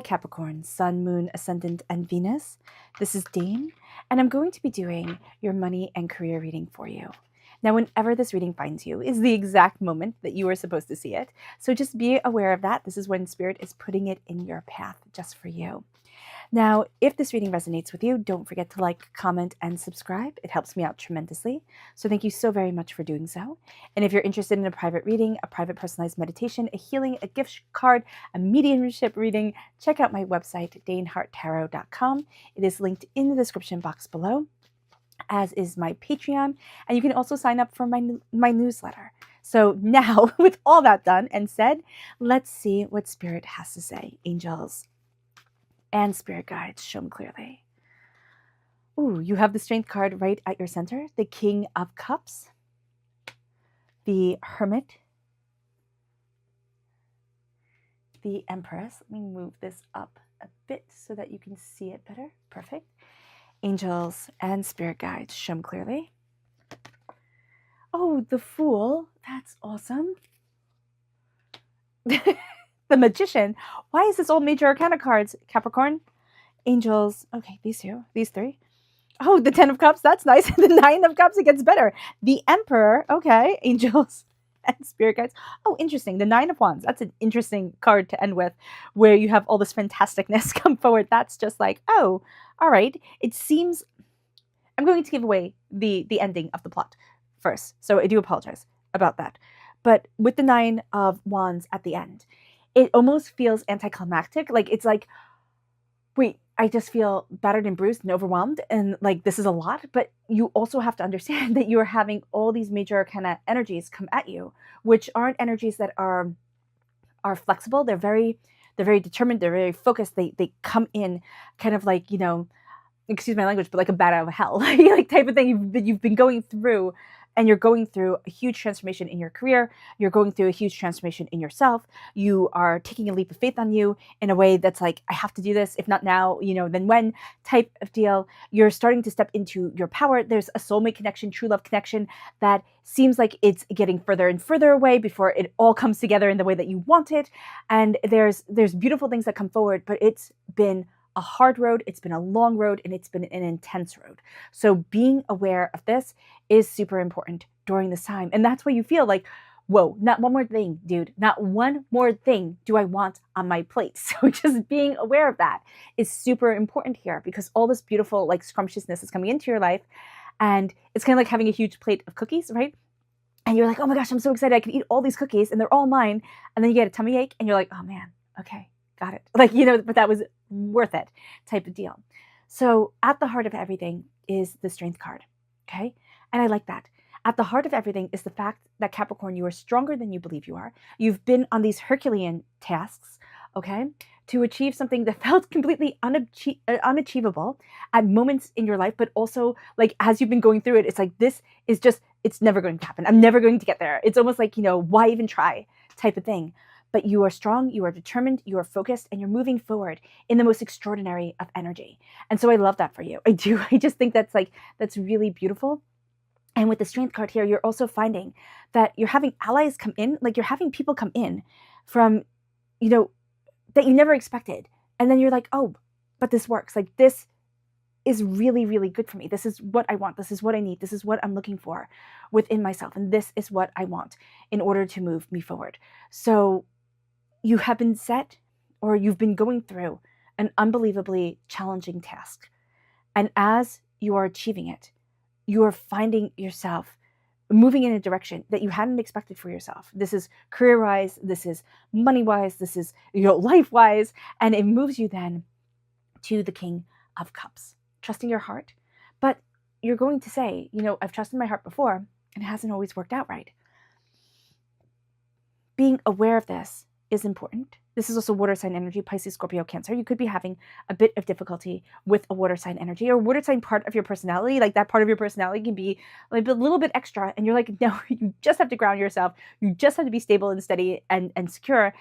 Capricorn, Sun, Moon, Ascendant, and Venus. This is Dane, and I'm going to be doing your money and career reading for you. Now, whenever this reading finds you is the exact moment that you are supposed to see it. So just be aware of that. This is when Spirit is putting it in your path just for you. Now, if this reading resonates with you, don't forget to like, comment, and subscribe. It helps me out tremendously. So thank you so very much for doing so. And if you're interested in a private reading, a private personalized meditation, a healing, a gift card, a mediumship reading, check out my website, daneharttarot.com. It is linked in the description box below, as is my Patreon. And you can also sign up for my newsletter. So now, with all that done and said, let's see what Spirit has to say. Angels and spirit guides, show me clearly. Ooh, you have the Strength card right at your center, the King of Cups, the Hermit, the Empress. Let me move this up a bit so that you can see it better. Perfect. Angels and spirit guides, show me clearly. Oh, the Fool. That's awesome. The Magician. Why is this all major arcana cards, Capricorn? Angels. Okay, these two. These three. Oh, the 10 of Cups. That's nice. The 9 of Cups. It gets better. The Emperor. Okay. Angels and spirit guides. Oh, interesting. The 9 of Wands. That's an interesting card to end with, where you have all this fantasticness come forward. That's just like, oh, all right. It seems... I'm going to give away the ending of the plot first. So I do apologize about that. But with the 9 of Wands at the end, it almost feels anticlimactic. Like, it's like, wait, I just feel battered and bruised and overwhelmed. And like, this is a lot. But you also have to understand that you are having all these major kind of energies come at you, which aren't energies that are flexible. They're very determined. They're very focused. They come in kind of like, you know, excuse my language, but like a bat out of hell, like type of thing you've been going through. And you're going through a huge transformation in your career. You're going through a huge transformation in yourself. You are taking a leap of faith on you in a way that's like, I have to do this. If not now, you know, then when type of deal. You're starting to step into your power. There's a soulmate connection, true love connection that seems like it's getting further and further away before it all comes together in the way that you want it. And there's beautiful things that come forward, but it's been a hard road, it's been a long road, and it's been an intense road. So being aware of this is super important during this time. And that's why you feel like, whoa, not one more thing, dude. Not one more thing do I want on my plate. So just being aware of that is super important here, because all this beautiful like scrumptiousness is coming into your life. And it's kind of like having a huge plate of cookies, right? And you're like, oh my gosh, I'm so excited. I can eat all these cookies and they're all mine. And then you get a tummy ache and you're like, oh man, okay. Got it. Like, you know, but that was worth it type of deal. So at the heart of everything is the Strength card. Okay. And I like that. At the heart of everything is the fact that Capricorn, you are stronger than you believe you are. You've been on these Herculean tasks, okay, to achieve something that felt completely unachievable at moments in your life, but also like as you've been going through it, it's like, this is just, it's never going to happen. I'm never going to get there. It's almost like, you know, why even try type of thing. But you are strong, you are determined, you are focused, and you're moving forward in the most extraordinary of energy. And so I love that for you. I do. I just think that's really beautiful. And with the Strength card here, you're also finding that you're having allies come in, like you're having people come in from, you know, that you never expected. And then you're like, oh, but this works. Like, this is really, really good for me. This is what I want. This is what I need. This is what I'm looking for within myself. And this is what I want in order to move me forward. So you have been set, or you've been going through an unbelievably challenging task. And as you are achieving it, you are finding yourself moving in a direction that you hadn't expected for yourself. This is career-wise, this is money-wise, this is, you know, life-wise, and it moves you then to the King of Cups, trusting your heart. But you're going to say, you know, I've trusted my heart before, and it hasn't always worked out right. Being aware of this is important. This is also water sign energy, Pisces, Scorpio, Cancer. You could be having a bit of difficulty with a water sign energy, or water sign part of your personality. Like, that part of your personality can be like a little bit extra. And you're like, no, you just have to ground yourself. You just have to be stable and steady and secure.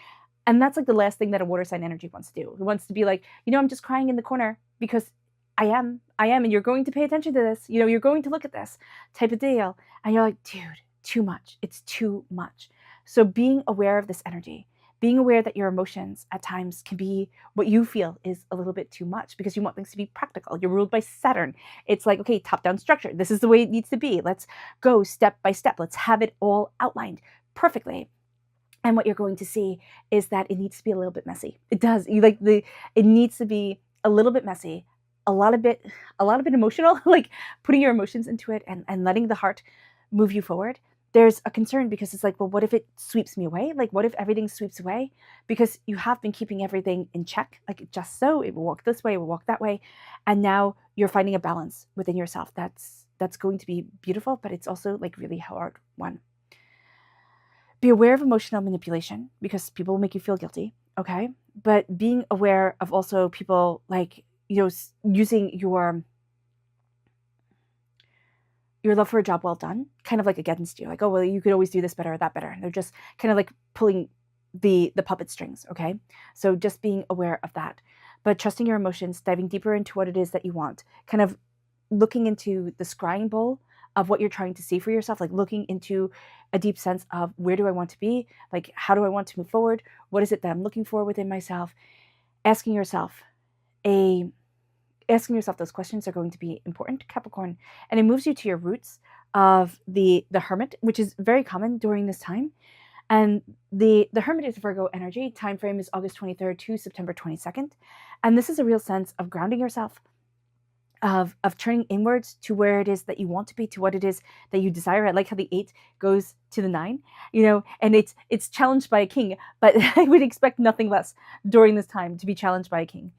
And that's like the last thing that a water sign energy wants to do. It wants to be like, you know, I'm just crying in the corner because I am, and you're going to pay attention to this. You know, you're going to look at this type of deal. And you're like, dude, too much. It's too much. So being aware of this energy, being aware that your emotions at times can be what you feel is a little bit too much because you want things to be practical. You're ruled by Saturn. It's like, okay, top-down structure. This is the way it needs to be. Let's go step by step. Let's have it all outlined perfectly. And what you're going to see is that it needs to be a little bit messy. It does. It needs to be a little bit messy, a lot of bit emotional, like putting your emotions into it and letting the heart move you forward. There's a concern because it's like, well, what if it sweeps me away? Like, what if everything sweeps away? Because you have been keeping everything in check, like just so it will walk this way, it will walk that way. And now you're finding a balance within yourself. That's going to be beautiful, but it's also like really hard one. Be aware of emotional manipulation because people will make you feel guilty, okay? But being aware of also people like, using your love for a job well done, kind of like against you. Like, oh, well, you could always do this better or that better. And they're just kind of like pulling the puppet strings, okay? So just being aware of that. But trusting your emotions, diving deeper into what it is that you want, kind of looking into the scrying bowl of what you're trying to see for yourself, like looking into a deep sense of where do I want to be? Like, how do I want to move forward? What is it that I'm looking for within myself? Asking yourself those questions are going to be important, Capricorn. And it moves you to your roots of the Hermit, which is very common during this time. And the Hermit is Virgo energy. Time frame is August 23rd to September 22nd. And this is a real sense of grounding yourself, of turning inwards to where it is that you want to be, to what it is that you desire. I like how the 8 goes to the 9, and it's challenged by a king, but I would expect nothing less during this time to be challenged by a king.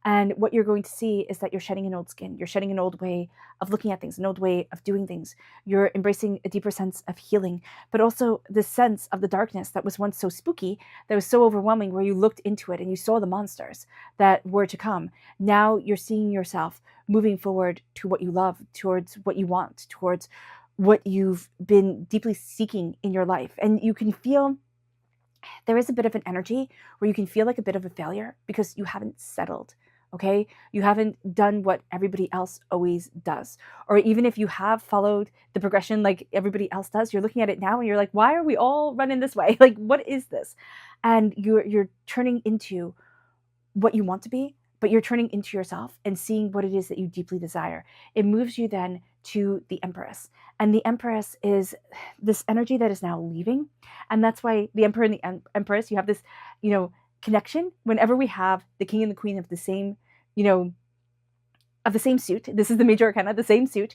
And what you're going to see is that you're shedding an old skin. You're shedding an old way of looking at things, an old way of doing things. You're embracing a deeper sense of healing, but also this sense of the darkness that was once so spooky, that was so overwhelming, where you looked into it and you saw the monsters that were to come. Now you're seeing yourself moving forward to what you love, towards what you want, towards what you've been deeply seeking in your life. And you can feel there is a bit of an energy where you can feel like a bit of a failure because you haven't settled. Okay, you haven't done what everybody else always does. Or even if you have followed the progression like everybody else does, you're looking at it now and you're like, why are we all running this way? Like, what is this? And you're turning into what you want to be, but you're turning into yourself and seeing what it is that you deeply desire. It moves you then to the Empress. And the Empress is this energy that is now leaving. And that's why the Emperor and the Empress, you have this, connection. Whenever we have the King and the Queen of the same, of the same suit, this is the major arcana, the same suit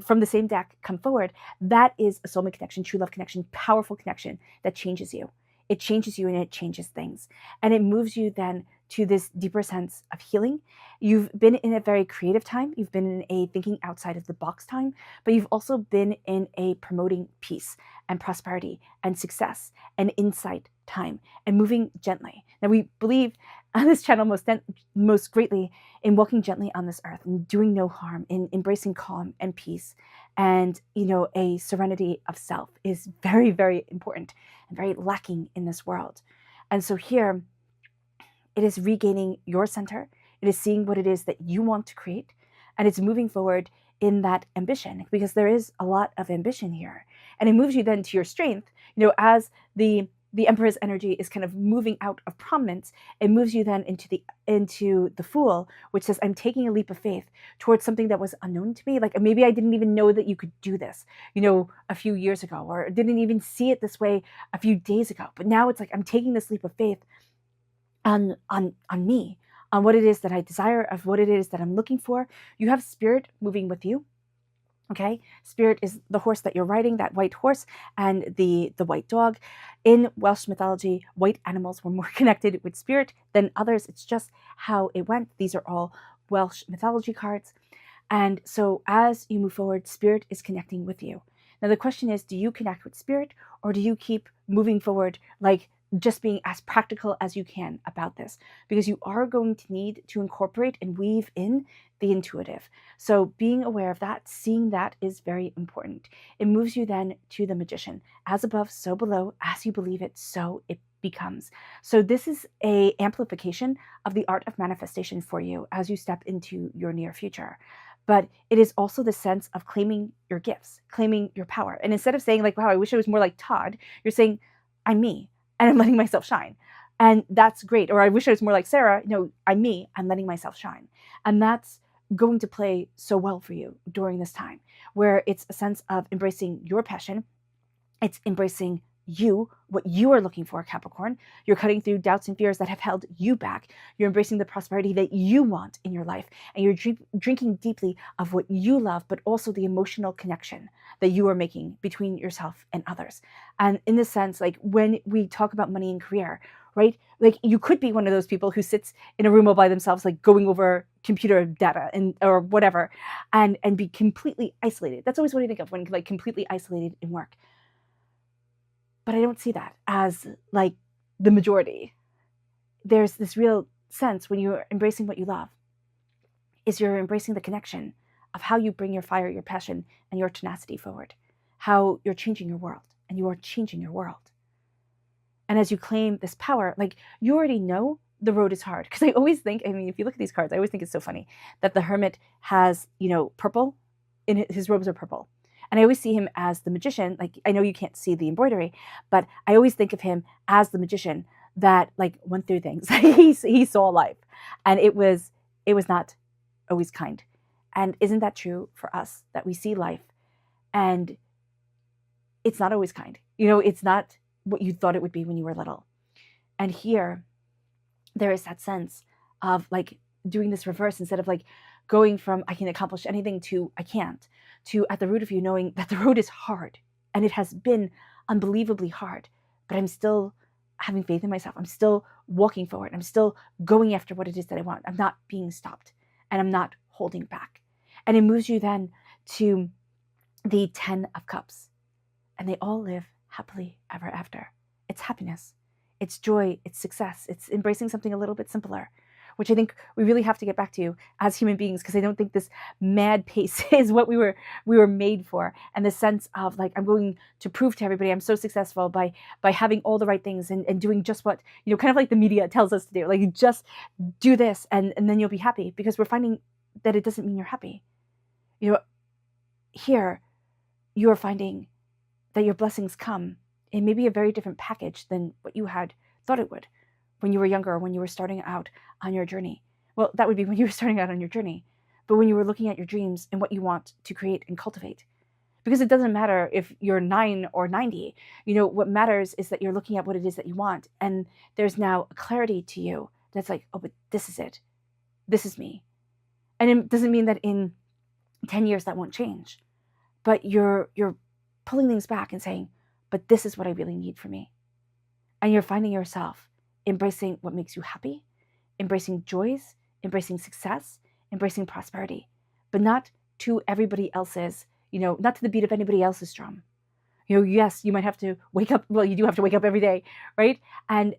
from the same deck come forward. That is a soulmate connection, true love connection, powerful connection that changes you. It changes you and it changes things. And it moves you then to this deeper sense of healing. You've been in a very creative time. You've been in a thinking outside of the box time, but you've also been in a promoting peace and prosperity and success and insight time and moving gently. Now, we believe on this channel most greatly in walking gently on this earth and doing no harm, in embracing calm and peace. And, a serenity of self is very, very important and very lacking in this world. And so here, it is regaining your center. It is seeing what it is that you want to create. And it's moving forward in that ambition, because there is a lot of ambition here. And it moves you then to your strength, as the Emperor's energy is kind of moving out of prominence. It moves you then into the Fool, which says, I'm taking a leap of faith towards something that was unknown to me. Like, maybe I didn't even know that you could do this, a few years ago, or didn't even see it this way a few days ago. But now it's like, I'm taking this leap of faith on me, on what it is that I desire, of what it is that I'm looking for. You have Spirit moving with you. Okay, Spirit is the horse that you're riding, that white horse, and the white dog. In Welsh mythology, white animals were more connected with Spirit than others. It's just how it went. These are all Welsh mythology cards. And so as you move forward, Spirit is connecting with you. Now the question is, do you connect with Spirit, or do you keep moving forward like just being as practical as you can about this? Because you are going to need to incorporate and weave in the intuitive. So being aware of that, seeing that, is very important. It moves you then to the Magician. As above, so below. As you believe it, so it becomes. So this is a amplification of the art of manifestation for you as you step into your near future. But it is also the sense of claiming your gifts, claiming your power. And instead of saying like, wow, I wish I was more like Todd, you're saying, I'm me. and I'm letting myself shine. And that's great. Or I wish I was more like Sarah. No, I'm me. I'm letting myself shine. And that's going to play so well for you during this time, where it's a sense of embracing your passion. It's embracing you, what you are looking for, Capricorn. You're cutting through doubts and fears that have held you back. You're embracing the prosperity that you want in your life. And you're drinking deeply of what you love, but also the emotional connection that you are making between yourself and others. And in this sense, like when we talk about money and career, right? Like you could be one of those people who sits in a room all by themselves, like going over computer data and or whatever, and be completely isolated. That's always what I think of when like completely isolated in work. But I don't see that as like the majority. There's this real sense when you're embracing what you love, is you're embracing the connection of how you bring your fire, your passion, and your tenacity forward, how you're changing your world, and you are changing your world. And as you claim this power, like you already know the road is hard. Because I always think, I mean, if you look at these cards, I always think it's so funny that the hermit has, purple, in his robes are purple. And I always see him as the magician. Like, I know you can't see the embroidery, but I always think of him as the magician that like went through things. he saw life, and it was not always kind. And isn't that true for us, that we see life and it's not always kind? It's not what you thought it would be when you were little. And here there is that sense of like doing this reverse, instead of like going from I can accomplish anything to I can't, to at the root of you knowing that the road is hard, and it has been unbelievably hard, but I'm still having faith in myself. I'm still walking forward. I'm still going after what it is that I want. I'm not being stopped, and I'm not holding back. And it moves you then to the 10 of Cups, and they all live happily ever after. It's happiness, it's joy, it's success, it's embracing something a little bit simpler, which I think we really have to get back to as human beings, because I don't think this mad pace is what we were made for. And the sense of like, I'm going to prove to everybody I'm so successful by having all the right things and doing just what, kind of like the media tells us to do. Like, just do this and then you'll be happy, because we're finding that it doesn't mean you're happy. Here you are finding that your blessings come in maybe a very different package than what you had thought it would when you were younger, or when you were starting out on your journey. Well, that would be when you were starting out on your journey, but when you were looking at your dreams and what you want to create and cultivate. Because it doesn't matter if you're 9 or 90, what matters is that you're looking at what it is that you want. And there's now a clarity to you that's like, oh, but this is it. This is me. And it doesn't mean that in 10 years that won't change, but you're pulling things back and saying, but this is what I really need for me. And you're finding yourself embracing what makes you happy, embracing joys, embracing success, embracing prosperity, but not to everybody else's, not to the beat of anybody else's drum. Yes, you might have to wake up. Well, you do have to wake up every day, right? And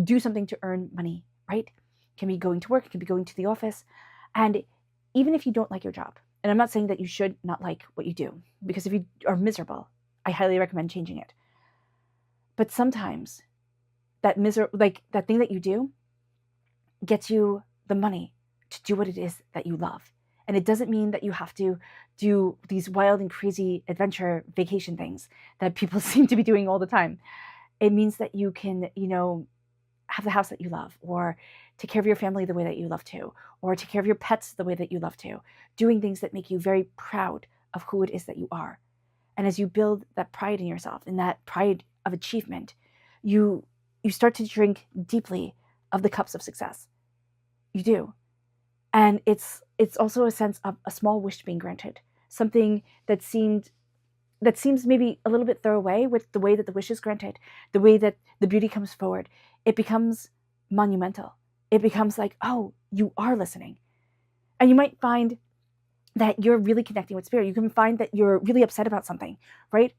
do something to earn money, right? It can be going to work, it can be going to the office. And even if you don't like your job, and I'm not saying that you should not like what you do, because if you are miserable, I highly recommend changing it. But sometimes that that thing that you do gets you the money to do what it is that you love. And it doesn't mean that you have to do these wild and crazy adventure vacation things that people seem to be doing all the time. It means that you can, have the house that you love, or take care of your family the way that you love to, or take care of your pets the way that you love to, doing things that make you very proud of who it is that you are. And as you build that pride in yourself and that pride of achievement, you start to drink deeply of the cups of success. You do. And it's also a sense of a small wish being granted, something that seems maybe a little bit throwaway with the way that the wish is granted, the way that the beauty comes forward. It becomes monumental. It becomes like, oh, you are listening. And you might find that you're really connecting with spirit. You can find that you're really upset about something, right?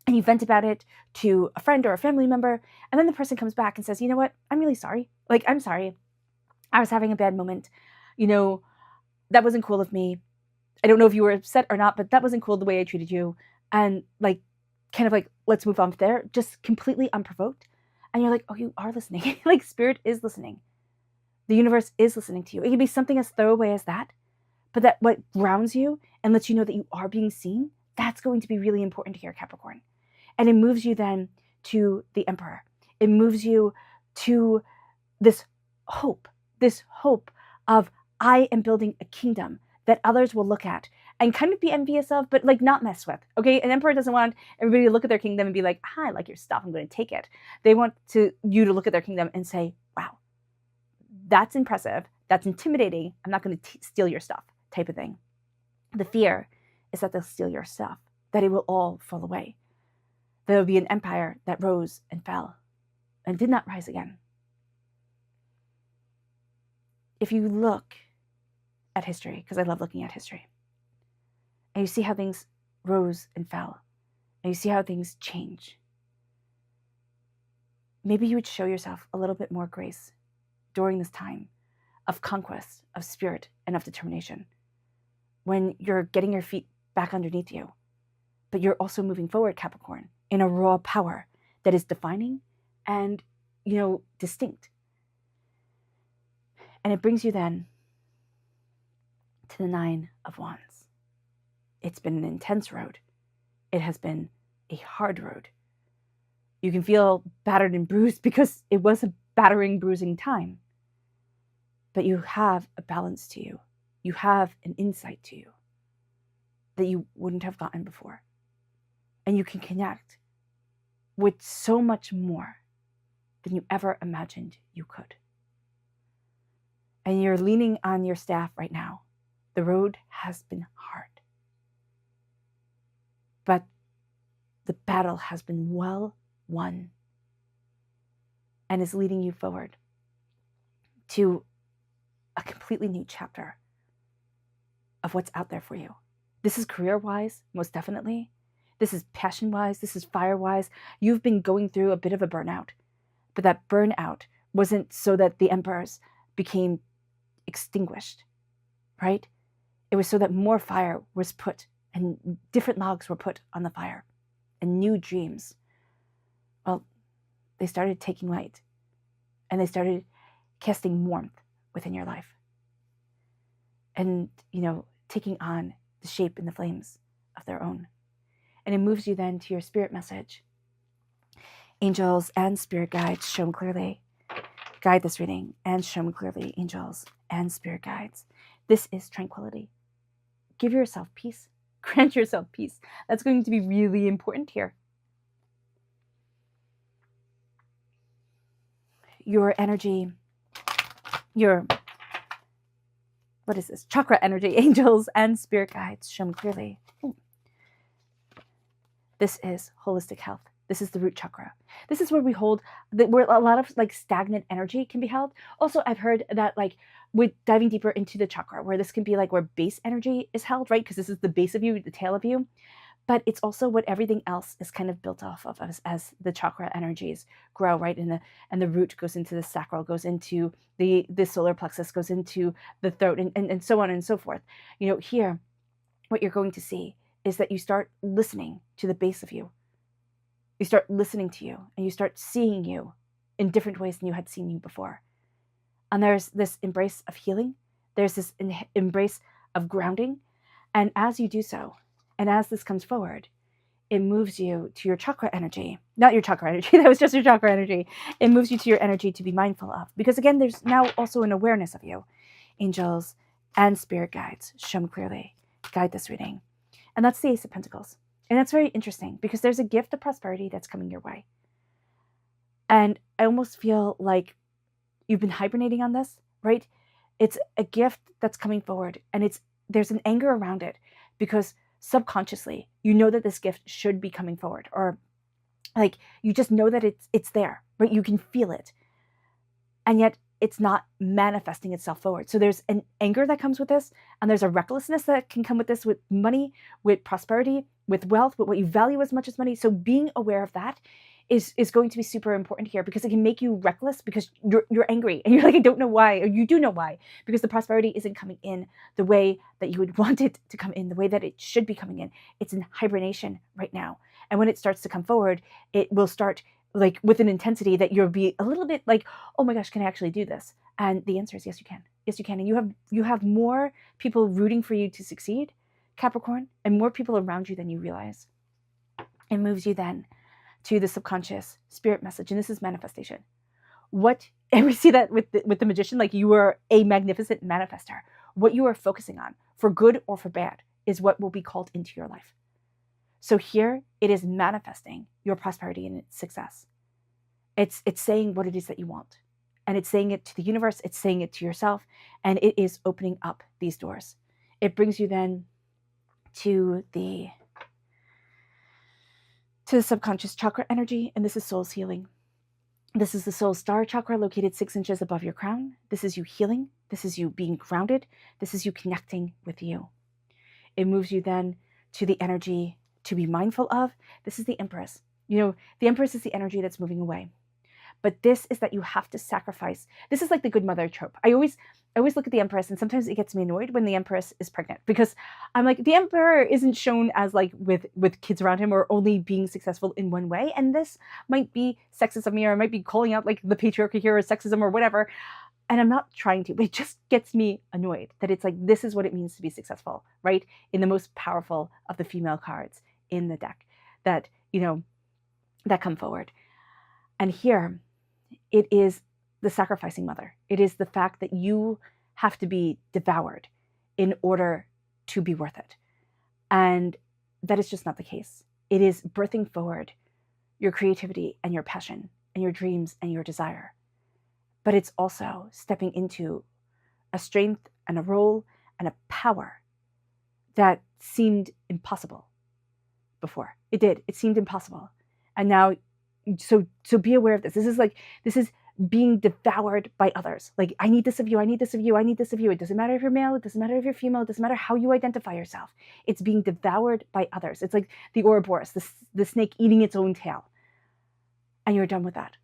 And you vent about it to a friend or a family member, and then the person comes back and says, you know what? I'm really sorry. Like, I'm sorry. I was having a bad moment. That wasn't cool of me. I don't know if you were upset or not, but that wasn't cool the way I treated you. And like, kind of like, let's move on from there, just completely unprovoked. And you're like, oh, you are listening. Like, spirit is listening. The universe is listening to you. It can be something as throwaway as that, but that what grounds you and lets you know that you are being seen, that's going to be really important to hear, Capricorn. And it moves you then to the Emperor. It moves you to this hope of, I am building a kingdom that others will look at and kind of be envious of, but like not mess with. Okay, an emperor doesn't want everybody to look at their kingdom and be like, "Hi, I like your stuff, I'm going to take it." They want you to look at their kingdom and say, "Wow, that's impressive. That's intimidating. I'm not going to steal your stuff," type of thing. The fear is that they'll steal your stuff, that it will all fall away. There will be an empire that rose and fell and did not rise again. If you look at history, because I love looking at history, and you see how things rose and fell, and you see how things change, maybe you would show yourself a little bit more grace during this time of conquest, of spirit, and of determination, when you're getting your feet back underneath you, but you're also moving forward, Capricorn, in a raw power that is defining and, distinct. And it brings you then to the 9 of Wands. It's been an intense road. It has been a hard road. You can feel battered and bruised because it was a battering, bruising time. But you have a balance to you. You have an insight to you that you wouldn't have gotten before. And you can connect with so much more than you ever imagined you could. And you're leaning on your staff right now. The road has been hard. But the battle has been well won and is leading you forward to a completely new chapter of what's out there for you. This is career-wise, most definitely. This is passion-wise. This is fire-wise. You've been going through a bit of a burnout, but that burnout wasn't so that the emperors became extinguished, right? It was so that more fire was put and different logs were put on the fire and new dreams, well, they started taking light and they started casting warmth within your life and, taking on the shape and the flames of their own. And it moves you then to your spirit message. Angels and spirit guides, show them clearly. Guide this reading and show them clearly, angels and spirit guides. This is tranquility. Give yourself peace. Grant yourself peace. That's going to be really important here. Your energy, chakra energy, angels and spirit guides, show them clearly. This is holistic health. This is the root chakra. This is where we hold, where a lot of stagnant energy can be held. Also, I've heard that with diving deeper into the chakra, where this can be where base energy is held, right? Because this is the base of you, the tail of you. But it's also what everything else is kind of built off of as the chakra energies grow, right? And the root goes into the sacral, goes into the solar plexus, goes into the throat, and so on and so forth. Here, what you're going to see is that you start listening to the base of you. You start listening to you, and you start seeing you in different ways than you had seen you before. And there's this embrace of healing. There's this embrace of grounding. And as you do so, and as this comes forward, it moves you to your chakra energy. Not your chakra energy, that was just your chakra energy. It moves you to your energy to be mindful of. Because again, there's now also an awareness of you. Angels and spirit guides, show them clearly. Guide this reading. And that's the Ace of Pentacles. And that's very interesting because there's a gift of prosperity that's coming your way. And I almost feel like you've been hibernating on this, right? It's a gift that's coming forward, and there's an anger around it because subconsciously you know that this gift should be coming forward, or you just know that it's there, right? You can feel it. And yet it's not manifesting itself forward. So there's an anger that comes with this, and there's a recklessness that can come with this, with money, with prosperity, with wealth, with what you value as much as money. So being aware of that is going to be super important here, because it can make you reckless because you're angry and you're I don't know why, or you do know why, because the prosperity isn't coming in the way that you would want it to come in, the way that it should be coming in. It's in hibernation right now. And when it starts to come forward, it will start with an intensity that you'll be a little bit oh my gosh, can I actually do this? And the answer is yes, you can. Yes, you can. And you have more people rooting for you to succeed, Capricorn, and more people around you than you realize. It moves you then to the subconscious spirit message, and this is manifestation. And we see that with the magician, like you are a magnificent manifester. What you are focusing on, for good or for bad, is what will be called into your life. So here it is manifesting your prosperity and its success. It's saying what it is that you want. And it's saying it to the universe, it's saying it to yourself, and it is opening up these doors. It brings you then to the subconscious chakra energy, and this is soul's healing. This is the soul star chakra located 6 inches above your crown. This is you healing. This is you being grounded. This is you connecting with you. It moves you then to the energy to be mindful of. This is the Empress. The Empress is the energy that's moving away. But this is that you have to sacrifice. This is like the good mother trope. I always look at the Empress, and sometimes it gets me annoyed when the Empress is pregnant, because I'm like, the Emperor isn't shown as like with kids around him or only being successful in one way. And this might be sexist of me, or I might be calling out like the patriarchy here or sexism or whatever. And I'm not trying to, but it just gets me annoyed that it's like, this is what it means to be successful, right? In the most powerful of the female cards in the deck that, that come forward. And here, it is the sacrificing mother. It is the fact that you have to be devoured in order to be worth it. And that is just not the case. It is birthing forward your creativity and your passion and your dreams and your desire. But it's also stepping into a strength and a role and a power that seemed impossible before. It did. It seemed impossible. And now, so be aware of this. This is being devoured by others. Like, I need this of you. I need this of you. I need this of you. It doesn't matter if you're male. It doesn't matter if you're female. It doesn't matter how you identify yourself. It's being devoured by others. It's like the Ouroboros, the snake eating its own tail. And you're done with that.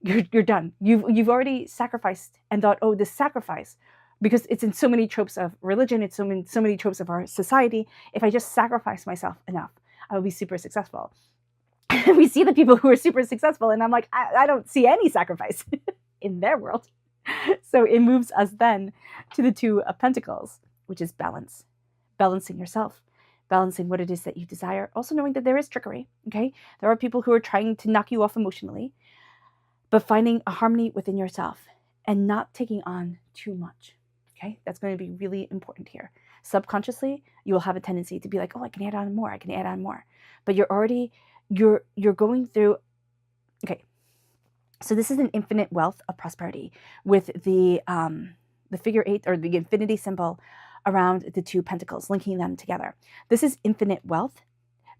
You're done. You've already sacrificed and thought, oh, this sacrifice, because it's in so many tropes of religion. It's so many tropes of our society. If I just sacrifice myself enough, I will be super successful. We see the people who are super successful, and I'm like, I don't see any sacrifice in their world. So it moves us then to the 2 of Pentacles, which is balance. Balancing yourself, balancing what it is that you desire, also knowing that there is trickery, okay? There are people who are trying to knock you off emotionally, but finding a harmony within yourself and not taking on too much, okay? That's going to be really important here. Subconsciously, you will have a tendency to be like, oh, I can add on more, I can add on more. But you're going through, okay, so this is an infinite wealth of prosperity with the figure 8 or the infinity symbol around the 2 pentacles, linking them together. This is infinite wealth,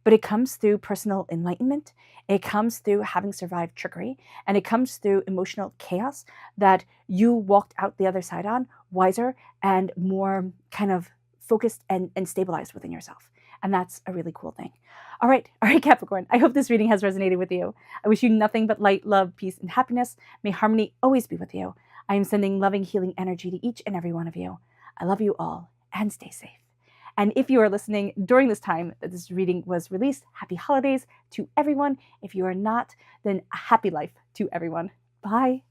but it comes through personal enlightenment. It comes through having survived trickery, and it comes through emotional chaos that you walked out the other side on, wiser and more kind of focused and stabilized within yourself. And that's a really cool thing. All right, Capricorn, I hope this reading has resonated with you. I wish you nothing but light, love, peace, and happiness. May harmony always be with you. I am sending loving, healing energy to each and every one of you. I love you all, and stay safe. And if you are listening during this time that this reading was released, happy holidays to everyone. If you are not, then a happy life to everyone. Bye.